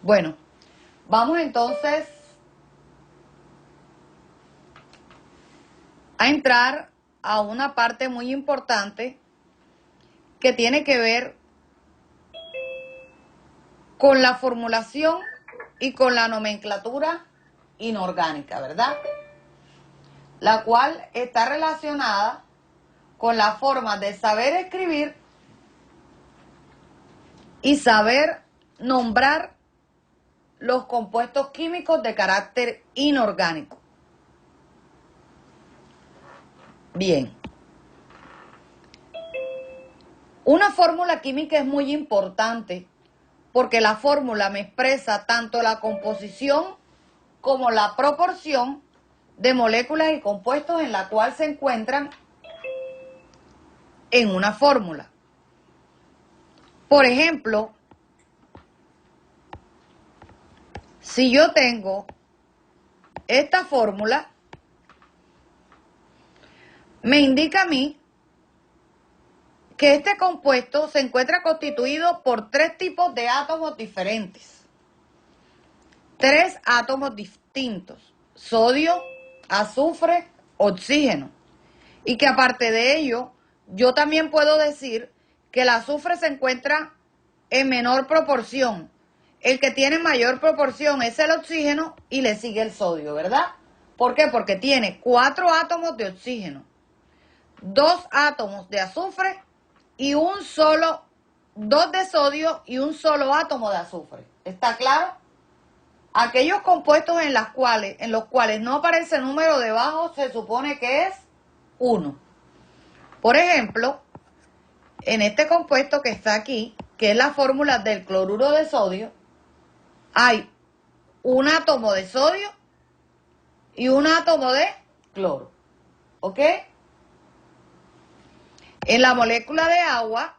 Bueno, vamos entonces a entrar a una parte muy importante que tiene que ver con la formulación y con la nomenclatura inorgánica, ¿verdad? La cual está relacionada con la forma de saber escribir y saber nombrar los compuestos químicos de carácter inorgánico. Bien. Una fórmula química es muy importante porque la fórmula me expresa tanto la composición como la proporción de moléculas y compuestos en la cual se encuentran en una fórmula. Por ejemplo, si yo tengo esta fórmula, me indica a mí que este compuesto se encuentra constituido por 3 tipos de átomos diferentes. 3 átomos distintos: sodio, azufre, oxígeno. Y que aparte de ello, yo también puedo decir que el azufre se encuentra en menor proporción. El que tiene mayor proporción es el oxígeno y le sigue el sodio, ¿verdad? ¿Por qué? Porque tiene 4 átomos de oxígeno, 2 átomos de azufre y 2 de sodio y un solo átomo de azufre. ¿Está claro? Aquellos compuestos en los cuales no aparece número debajo se supone que es 1. Por ejemplo, en este compuesto que está aquí, que es la fórmula del cloruro de sodio, hay un átomo de sodio y un átomo de cloro. ¿Ok? En la molécula de agua,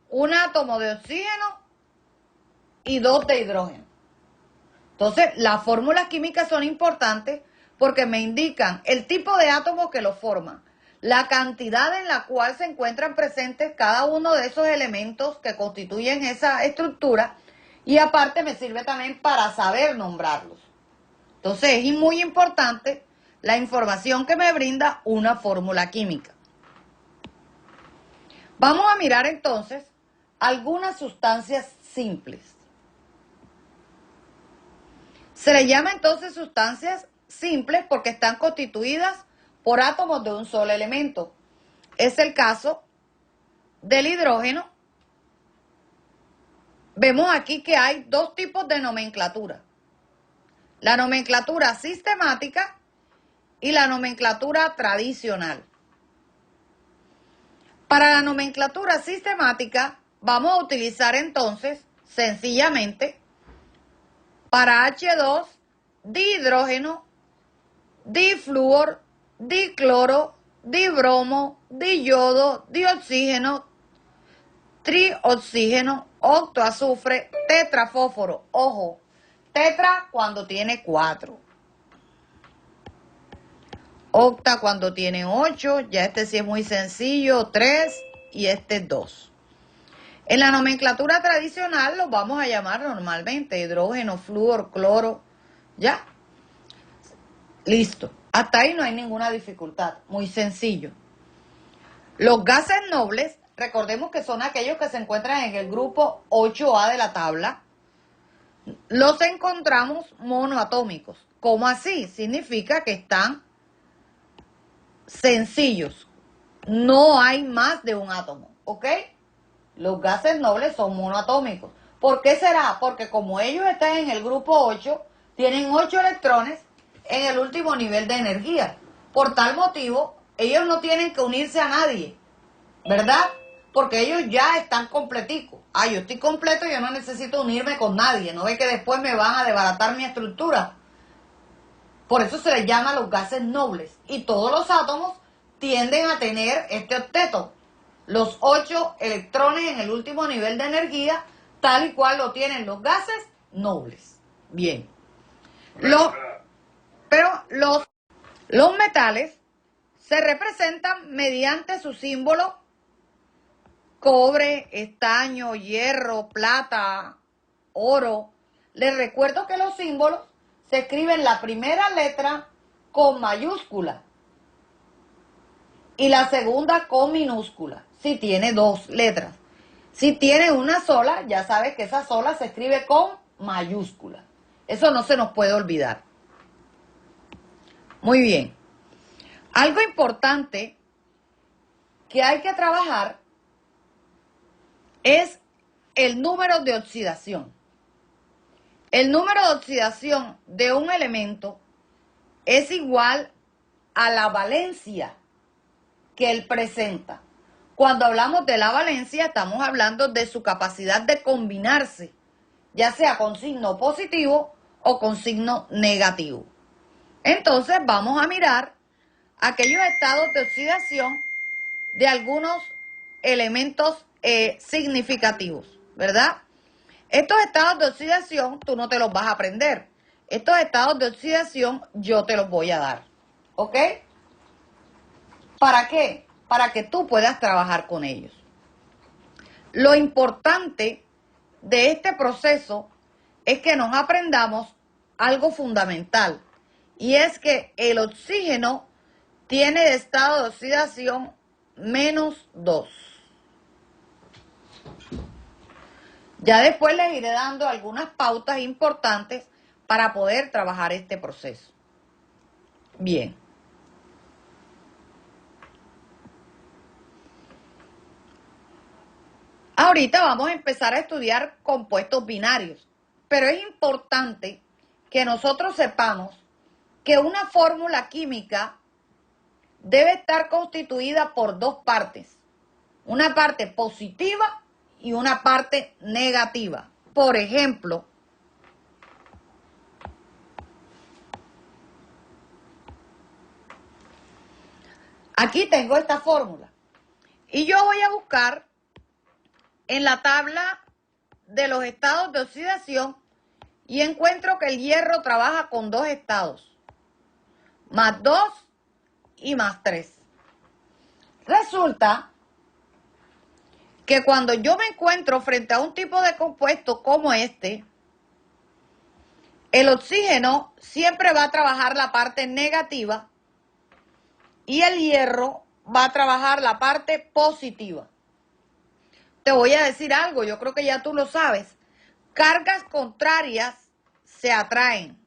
un átomo de oxígeno y 2 de hidrógeno. Entonces, las fórmulas químicas son importantes porque me indican el tipo de átomos que lo forman, la cantidad en la cual se encuentran presentes cada uno de esos elementos que constituyen esa estructura, y aparte me sirve también para saber nombrarlos. Entonces, es muy importante la información que me brinda una fórmula química. Vamos a mirar entonces algunas sustancias simples. Se le llama entonces sustancias simples porque están constituidas por átomos de un solo elemento. Es el caso del hidrógeno. Vemos aquí que hay 2 tipos de nomenclatura: la nomenclatura sistemática y la nomenclatura tradicional. Para la nomenclatura sistemática vamos a utilizar entonces sencillamente para H2, dihidrógeno, difluor, dicloro, dibromo, diyodo, dioxígeno, trioxígeno, octoazufre, tetrafósforo. Ojo, tetra cuando tiene 4. Octa cuando tiene 8, ya este sí es muy sencillo, 3 y este 2. En la nomenclatura tradicional los vamos a llamar normalmente hidrógeno, flúor, cloro, ¿ya? Listo. Hasta ahí no hay ninguna dificultad, muy sencillo. Los gases nobles, recordemos que son aquellos que se encuentran en el grupo 8A de la tabla, los encontramos monoatómicos. ¿Cómo así? Significa que están sencillos, no hay más de un átomo, ¿ok? Los gases nobles son monoatómicos. ¿Por qué será? Porque como ellos están en el grupo 8, tienen 8 electrones en el último nivel de energía. Por tal motivo, ellos no tienen que unirse a nadie, ¿verdad? Porque ellos ya están completicos. Ah, yo estoy completo, yo no necesito unirme con nadie. ¿No ve que después me van a desbaratar mi estructura? Por eso se les llama los gases nobles. Y todos los átomos tienden a tener este octeto, los 8 electrones en el último nivel de energía, tal y cual lo tienen los gases nobles. Bien. Pero los metales se representan mediante su símbolo: cobre, estaño, hierro, plata, oro. Les recuerdo que los símbolos se escriben la primera letra con mayúscula y la segunda con minúscula, si tiene dos letras. Si tiene una sola, ya sabes que esa sola se escribe con mayúscula. Eso no se nos puede olvidar. Muy bien. Algo importante que hay que trabajar es el número de oxidación. El número de oxidación de un elemento es igual a la valencia que él presenta. Cuando hablamos de la valencia, estamos hablando de su capacidad de combinarse, ya sea con signo positivo o con signo negativo. Entonces vamos a mirar aquellos estados de oxidación de algunos elementos significativos, ¿verdad? Estos estados de oxidación tú no te los vas a aprender. Estos estados de oxidación yo te los voy a dar, ¿ok? ¿Para qué? Para que tú puedas trabajar con ellos. Lo importante de este proceso es que nos aprendamos algo fundamental, y es que el oxígeno tiene estado de oxidación -2. Ya después les iré dando algunas pautas importantes para poder trabajar este proceso. Bien. Ahorita vamos a empezar a estudiar compuestos binarios, pero es importante que nosotros sepamos que una fórmula química debe estar constituida por dos partes, una parte positiva y una parte negativa. Por ejemplo, aquí tengo esta fórmula y yo voy a buscar en la tabla de los estados de oxidación y encuentro que el hierro trabaja con dos estados, +2 y +3. Resulta que cuando yo me encuentro frente a un tipo de compuesto como este, el oxígeno siempre va a trabajar la parte negativa y el hierro va a trabajar la parte positiva. Te voy a decir algo, yo creo que ya tú lo sabes. Cargas contrarias se atraen.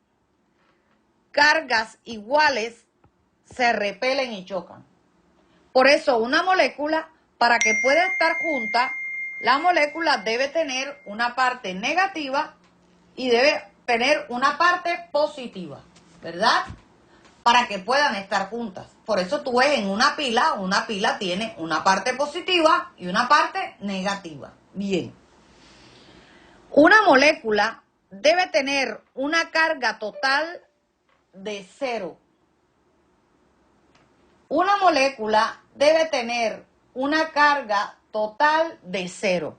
Cargas iguales se repelen y chocan. Por eso una molécula, para que pueda estar junta, la molécula debe tener una parte negativa y debe tener una parte positiva, ¿verdad? Para que puedan estar juntas. Por eso tú ves en una pila tiene una parte positiva y una parte negativa. Bien. Una molécula debe tener una carga total de 0. Una molécula debe tener una carga total de 0.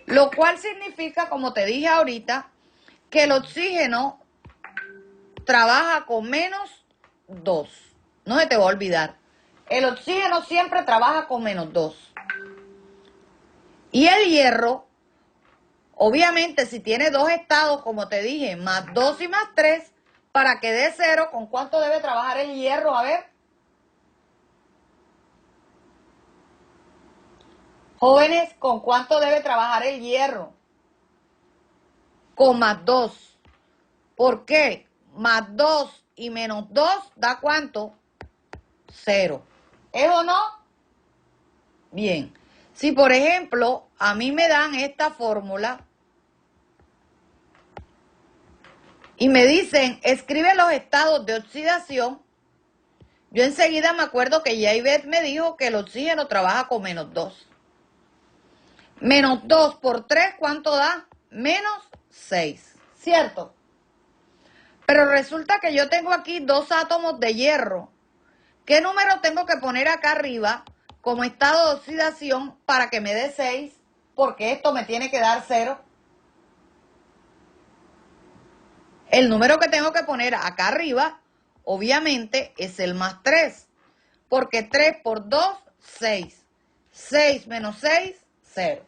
Lo cual significa, como te dije ahorita, que el oxígeno trabaja con -2. No se te va a olvidar. El oxígeno siempre trabaja con -2. Y el hierro, obviamente, si tiene dos estados, como te dije, +2 y +3, para que dé 0, ¿con cuánto debe trabajar el hierro? A ver. Jóvenes, ¿con cuánto debe trabajar el hierro? Con +2. ¿Por qué? +2 y -2 da ¿cuánto? 0. ¿Es o no? Bien. Si, por ejemplo, a mí me dan esta fórmula y me dicen, escribe los estados de oxidación, yo enseguida me acuerdo que Yvette me dijo que el oxígeno trabaja con -2. -2 por 3, ¿cuánto da? -6, ¿cierto? Pero resulta que yo tengo aquí dos átomos de hierro. ¿Qué número tengo que poner acá arriba como estado de oxidación para que me dé 6? Porque esto me tiene que dar 0. El número que tengo que poner acá arriba, obviamente, es el +3. Porque 3 por 2, 6. 6 menos 6, 0.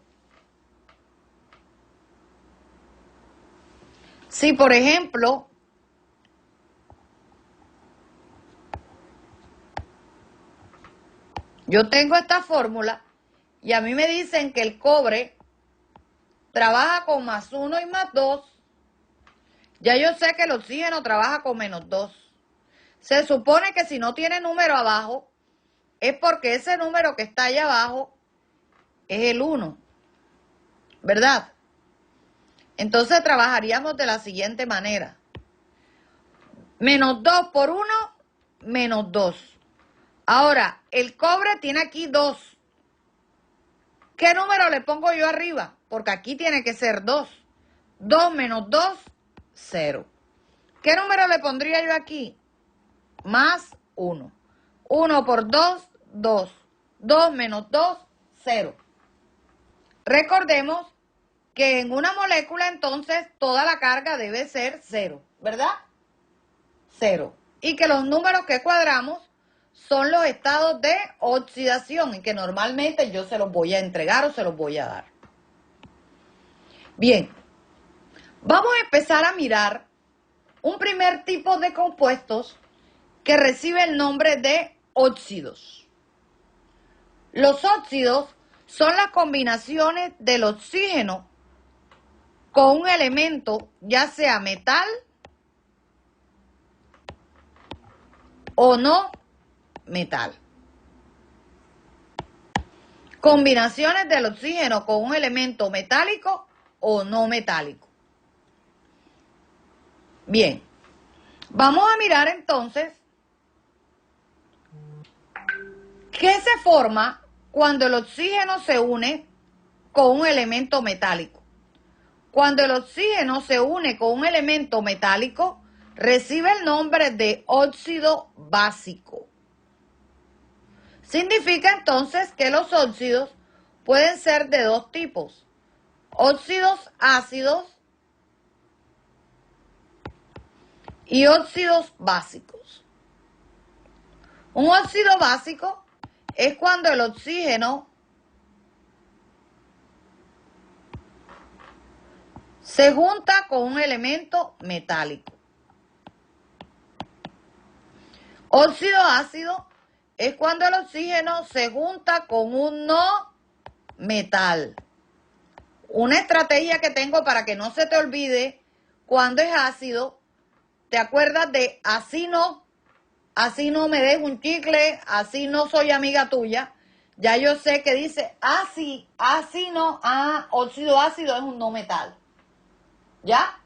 Si, por ejemplo, yo tengo esta fórmula y a mí me dicen que el cobre trabaja con +1 y +2, ya yo sé que el oxígeno trabaja con -2. Se supone que si no tiene número abajo, es porque ese número que está allá abajo es el 1, ¿verdad? Entonces trabajaríamos de la siguiente manera. -2 por 1, -2. Ahora, el cobre tiene aquí 2. ¿Qué número le pongo yo arriba? Porque aquí tiene que ser 2. 2 menos 2, 0. ¿Qué número le pondría yo aquí? +1. 1 por 2, 2. 2 menos 2, 0. Recordemos que en una molécula entonces toda la carga debe ser 0, ¿verdad? 0. Y que los números que cuadramos son los estados de oxidación y que normalmente yo se los voy a entregar o se los voy a dar. Bien, vamos a empezar a mirar un primer tipo de compuestos que recibe el nombre de óxidos. Los óxidos son las combinaciones del oxígeno con un elemento, ya sea metal o no metal. Combinaciones del oxígeno con un elemento metálico o no metálico. Bien, vamos a mirar entonces qué se forma cuando el oxígeno se une con un elemento metálico. Cuando el oxígeno se une con un elemento metálico, recibe el nombre de óxido básico. Significa entonces que los óxidos pueden ser de dos tipos: óxidos ácidos y óxidos básicos. Un óxido básico es cuando el oxígeno se junta con un elemento metálico. Óxido ácido es cuando el oxígeno se junta con un no metal. Una estrategia que tengo para que no se te olvide cuando es ácido, ¿te acuerdas de así no me des un chicle, así no soy amiga tuya? Ya yo sé que dice así no, óxido ácido es un no metal. ¿Ya?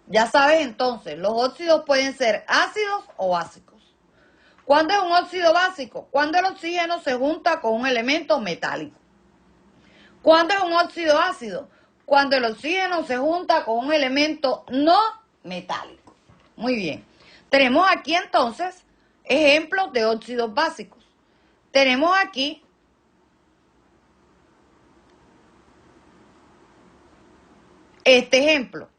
Ya sabes entonces, los óxidos pueden ser ácidos o básicos. ¿Cuándo es un óxido básico? Cuando el oxígeno se junta con un elemento metálico. ¿Cuándo es un óxido ácido? Cuando el oxígeno se junta con un elemento no metálico. Muy bien. Tenemos aquí entonces ejemplos de óxidos básicos. Tenemos aquí este ejemplo.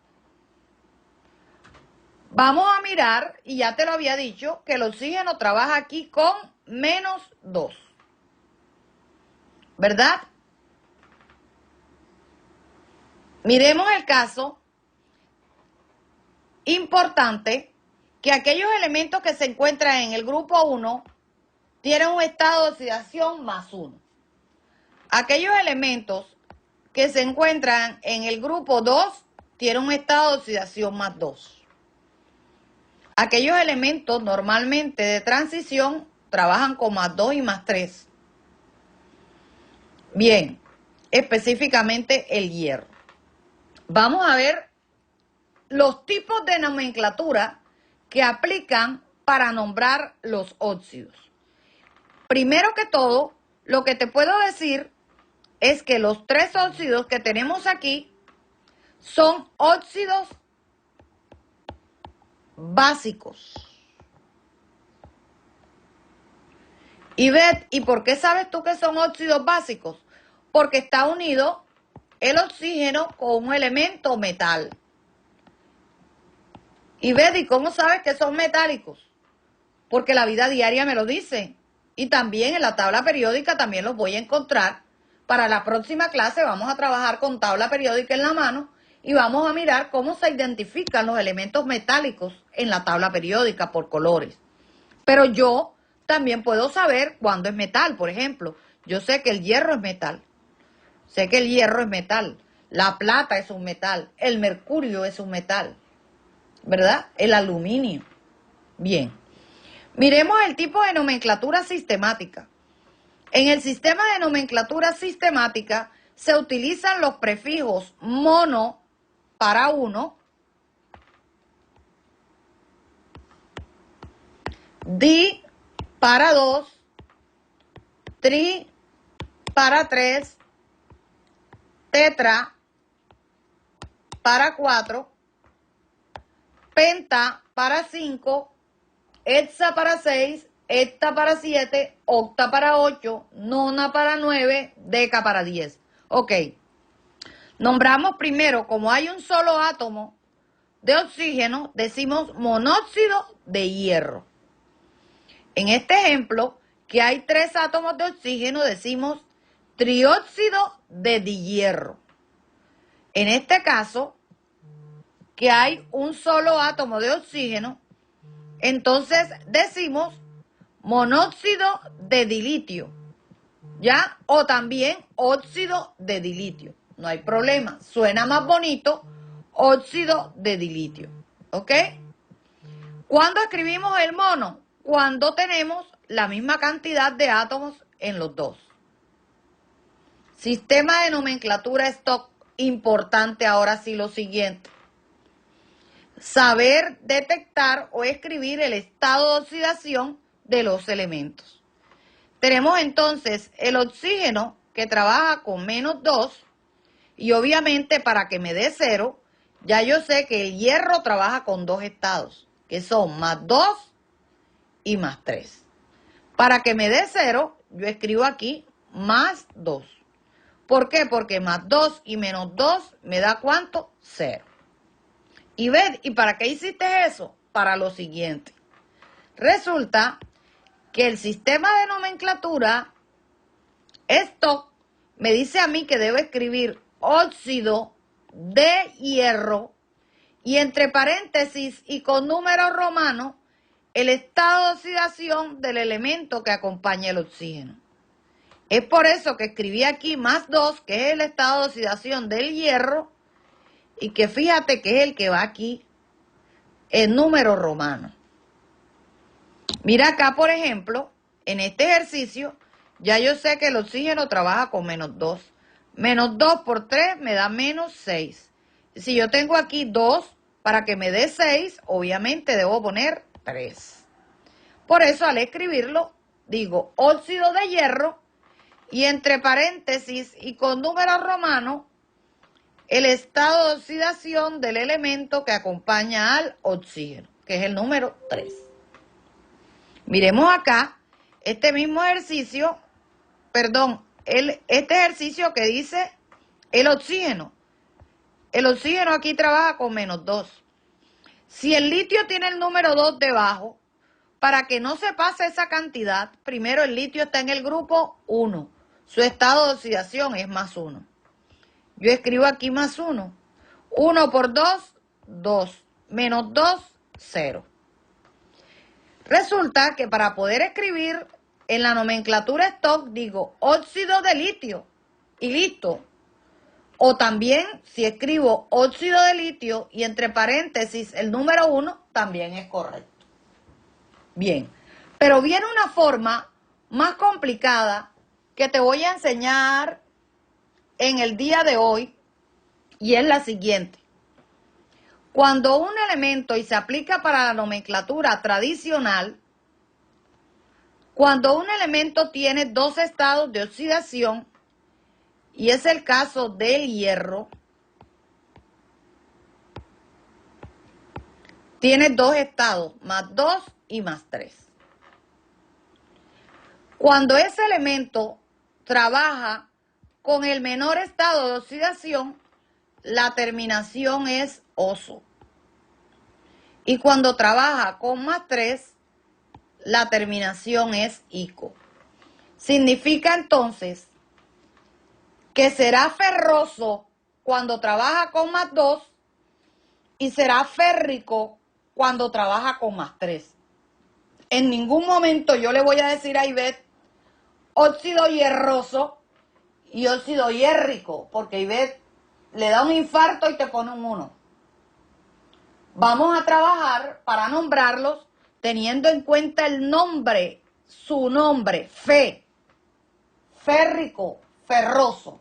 Vamos a mirar, y ya te lo había dicho, que el oxígeno trabaja aquí con -2. ¿Verdad? Miremos el caso importante que aquellos elementos que se encuentran en el grupo 1 tienen un estado de oxidación +1. Aquellos elementos que se encuentran en el grupo 2 tienen un estado de oxidación +2. Aquellos elementos normalmente de transición trabajan con +2 y +3. Bien, específicamente el hierro. Vamos a ver los tipos de nomenclatura que aplican para nombrar los óxidos. Primero que todo, lo que te puedo decir es que los 3 óxidos que tenemos aquí son óxidos básicos. ¿Y por qué sabes tú que son óxidos básicos? Porque está unido el oxígeno con un elemento metal. ¿Y cómo sabes que son metálicos? Porque la vida diaria me lo dice. Y también en la tabla periódica también los voy a encontrar. Para la próxima clase vamos a trabajar con tabla periódica en la mano y vamos a mirar cómo se identifican los elementos metálicos en la tabla periódica por colores. Pero yo también puedo saber cuándo es metal. Por ejemplo, yo sé que el hierro es metal. Sé que el hierro es metal. La plata es un metal. El mercurio es un metal. ¿Verdad? El aluminio. Bien. Miremos el tipo de nomenclatura sistemática. En el sistema de nomenclatura sistemática se utilizan los prefijos mono para 1, di para 2, tri para 3, tetra para 4, penta para 5, hexa para 6, hepta para 7, octa para 8, nona para 9, deca para 10. Ok. Nombramos primero, como hay un solo átomo de oxígeno, decimos monóxido de hierro. En este ejemplo, que hay 3 átomos de oxígeno, decimos trióxido de dihierro. En este caso, que hay un solo átomo de oxígeno, entonces decimos monóxido de dilitio, ¿ya? O también óxido de dilitio. No hay problema, suena más bonito, óxido de dilitio, ¿ok? ¿Cuándo escribimos el mono? Cuando tenemos la misma cantidad de átomos en los dos. Sistema de nomenclatura Stock, importante ahora sí lo siguiente. Saber detectar o escribir el estado de oxidación de los elementos. Tenemos entonces el oxígeno que trabaja con -2 y obviamente para que me dé 0, ya yo sé que el hierro trabaja con 2 estados, que son +2 y +3. Para que me dé 0, yo escribo aquí +2. ¿Por qué? Porque +2 y -2 me da ¿cuánto? 0. Y ven, ¿y para qué hiciste eso? Para lo siguiente. Resulta que el sistema de nomenclatura Stock me dice a mí que debo escribir óxido de hierro y entre paréntesis y con números romanos el estado de oxidación del elemento que acompaña el oxígeno. Es por eso que escribí aquí +2, que es el estado de oxidación del hierro, y que fíjate que es el que va aquí en número romano. Mira acá, por ejemplo, en este ejercicio, ya yo sé que el oxígeno trabaja con -2. -2 por 3 me da -6. Si yo tengo aquí 2, para que me dé 6, obviamente debo poner 3. Por eso al escribirlo, digo óxido de hierro y entre paréntesis y con números romanos, el estado de oxidación del elemento que acompaña al oxígeno, que es el número 3. Miremos acá este mismo ejercicio, este ejercicio que dice el oxígeno. El oxígeno aquí trabaja con -2. Si el litio tiene el número 2 debajo, para que no se pase esa cantidad, primero el litio está en el grupo 1. Su estado de oxidación es +1. Yo escribo aquí +1. 1 por 2, 2. -2, 0. Resulta que para poder escribir en la nomenclatura Stock digo óxido de litio y listo. O también si escribo óxido de litio y entre paréntesis el número 1 también es correcto. Bien, pero viene una forma más complicada que te voy a enseñar en el día de hoy y es la siguiente. Cuando un elemento, y se aplica para la nomenclatura tradicional, cuando un elemento tiene 2 estados de oxidación, y es el caso del hierro, tiene 2 estados, +2 y +3. Cuando ese elemento trabaja con el menor estado de oxidación, la terminación es oso. Y cuando trabaja con +3, la terminación es ico. Significa entonces que será ferroso cuando trabaja con +2 y será férrico cuando trabaja con +3. En ningún momento yo le voy a decir a Ivette óxido hierroso y óxido hierrico, porque Ivette le da un infarto y te pone un 1. Vamos a trabajar para nombrarlos teniendo en cuenta el nombre, su nombre, férrico, ferroso.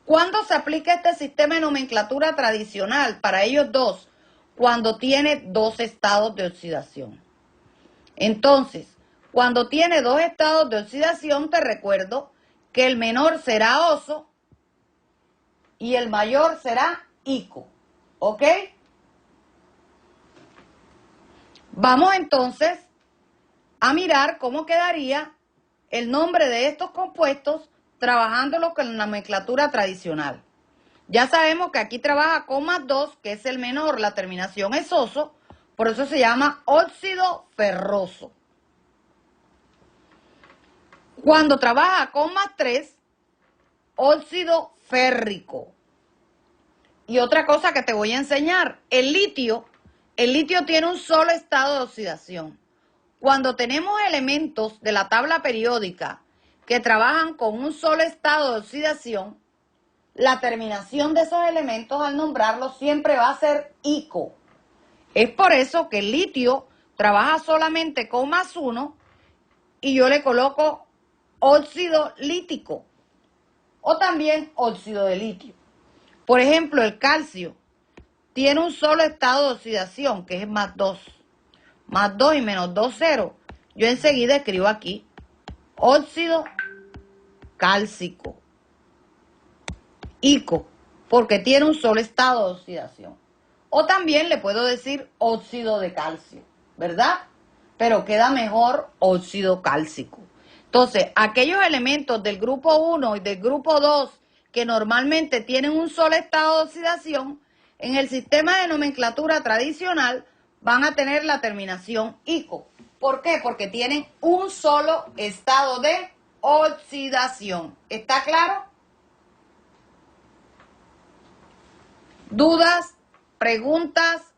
¿Cuándo se aplica este sistema de nomenclatura tradicional para ellos dos? Cuando tiene dos estados de oxidación. Entonces, cuando tiene dos estados de oxidación, te recuerdo que el menor será oso y el mayor será ico. ¿Ok? Vamos entonces a mirar cómo quedaría el nombre de estos compuestos trabajándolo con la nomenclatura tradicional. Ya sabemos que aquí trabaja con +2, que es el menor, la terminación es oso, por eso se llama óxido ferroso. Cuando trabaja con +3, óxido férrico. Y otra cosa que te voy a enseñar, el litio tiene un solo estado de oxidación. Cuando tenemos elementos de la tabla periódica que trabajan con un solo estado de oxidación, la terminación de esos elementos al nombrarlos siempre va a ser ico. Es por eso que el litio trabaja solamente con +1 y yo le coloco óxido lítico o también óxido de litio. Por ejemplo, el calcio tiene un solo estado de oxidación, que es +2. +2 y -2, 0. Yo enseguida escribo aquí óxido cálcico. Ico, porque tiene un solo estado de oxidación. O también le puedo decir óxido de calcio, ¿verdad? Pero queda mejor óxido cálcico. Entonces, aquellos elementos del grupo 1 y del grupo 2 que normalmente tienen un solo estado de oxidación, en el sistema de nomenclatura tradicional van a tener la terminación ico. ¿Por qué? Porque tienen un solo estado de oxidación. ¿Está claro? ¿Dudas? ¿Preguntas?